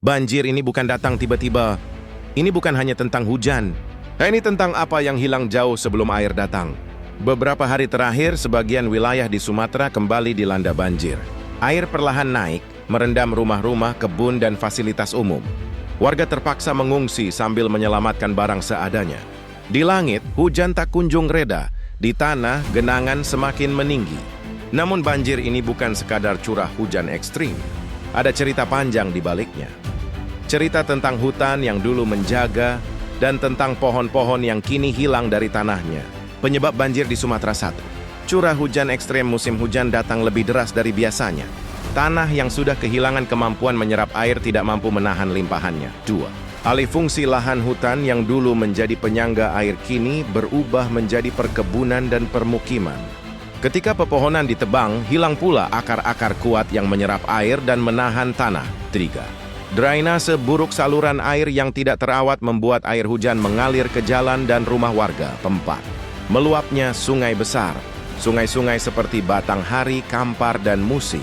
Banjir ini bukan datang tiba-tiba. Ini bukan hanya tentang hujan. Ini tentang apa yang hilang jauh sebelum air datang. Beberapa hari terakhir, sebagian wilayah di Sumatera kembali dilanda banjir. Air perlahan naik, merendam rumah-rumah, kebun, dan fasilitas umum. Warga terpaksa mengungsi sambil menyelamatkan barang seadanya. Di langit, hujan tak kunjung reda. Di tanah, genangan semakin meninggi. Namun banjir ini bukan sekadar curah hujan ekstrim. Ada cerita panjang di baliknya. Cerita tentang hutan yang dulu menjaga dan tentang pohon-pohon yang kini hilang dari tanahnya. Penyebab banjir di Sumatera 1. Curah hujan ekstrem musim hujan datang lebih deras dari biasanya. Tanah yang sudah kehilangan kemampuan menyerap air tidak mampu menahan limpahannya. 2. Alih fungsi lahan hutan yang dulu menjadi penyangga air kini berubah menjadi perkebunan dan permukiman. Ketika pepohonan ditebang, hilang pula akar-akar kuat yang menyerap air dan menahan tanah. 3. Drainase buruk, saluran air yang tidak terawat membuat air hujan mengalir ke jalan dan rumah warga. 4. Meluapnya sungai besar. Sungai-sungai seperti Batanghari, Kampar, dan Musi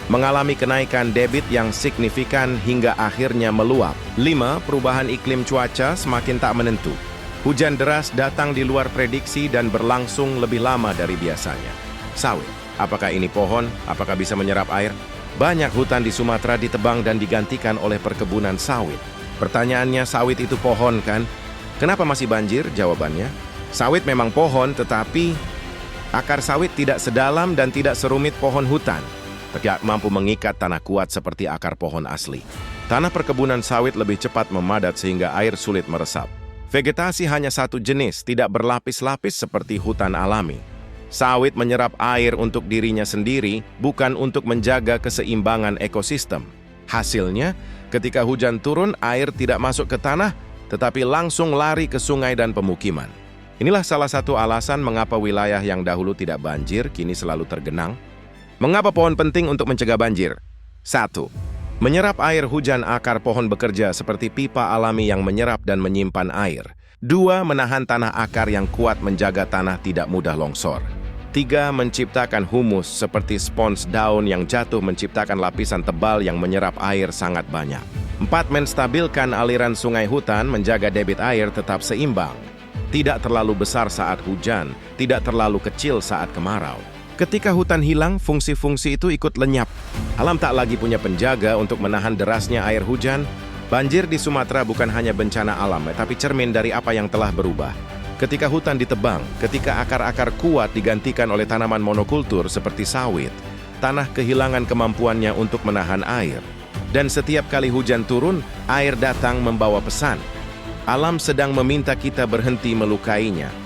mengalami kenaikan debit yang signifikan hingga akhirnya meluap. 5. Perubahan iklim cuaca semakin tak menentu. Hujan deras datang di luar prediksi dan berlangsung lebih lama dari biasanya. Sawit. Apakah ini pohon? Apakah bisa menyerap air? Banyak hutan di Sumatera ditebang dan digantikan oleh perkebunan sawit. Pertanyaannya, sawit itu pohon kan? Kenapa masih banjir? Jawabannya, sawit memang pohon, tetapi akar sawit tidak sedalam dan tidak serumit pohon hutan. Tidak mampu mengikat tanah kuat seperti akar pohon asli. Tanah perkebunan sawit lebih cepat memadat sehingga air sulit meresap. Vegetasi hanya satu jenis, tidak berlapis-lapis seperti hutan alami. Sawit menyerap air untuk dirinya sendiri, bukan untuk menjaga keseimbangan ekosistem. Hasilnya, ketika hujan turun, air tidak masuk ke tanah, tetapi langsung lari ke sungai dan pemukiman. Inilah salah satu alasan mengapa wilayah yang dahulu tidak banjir, kini selalu tergenang. Mengapa pohon penting untuk mencegah banjir? 1. Menyerap air hujan. Akar pohon bekerja seperti pipa alami yang menyerap dan menyimpan air. 2. Menahan tanah. Akar yang kuat menjaga tanah tidak mudah longsor. 3. Menciptakan humus seperti spons daun yang jatuh menciptakan lapisan tebal yang menyerap air sangat banyak. 4. Menstabilkan aliran sungai hutan, menjaga debit air tetap seimbang. Tidak terlalu besar saat hujan, tidak terlalu kecil saat kemarau. Ketika hutan hilang, fungsi-fungsi itu ikut lenyap. Alam tak lagi punya penjaga untuk menahan derasnya air hujan. Banjir di Sumatera bukan hanya bencana alam, tapi cermin dari apa yang telah berubah. Ketika hutan ditebang, ketika akar-akar kuat digantikan oleh tanaman monokultur seperti sawit, tanah kehilangan kemampuannya untuk menahan air. Dan setiap kali hujan turun, air datang membawa pesan. Alam sedang meminta kita berhenti melukainya.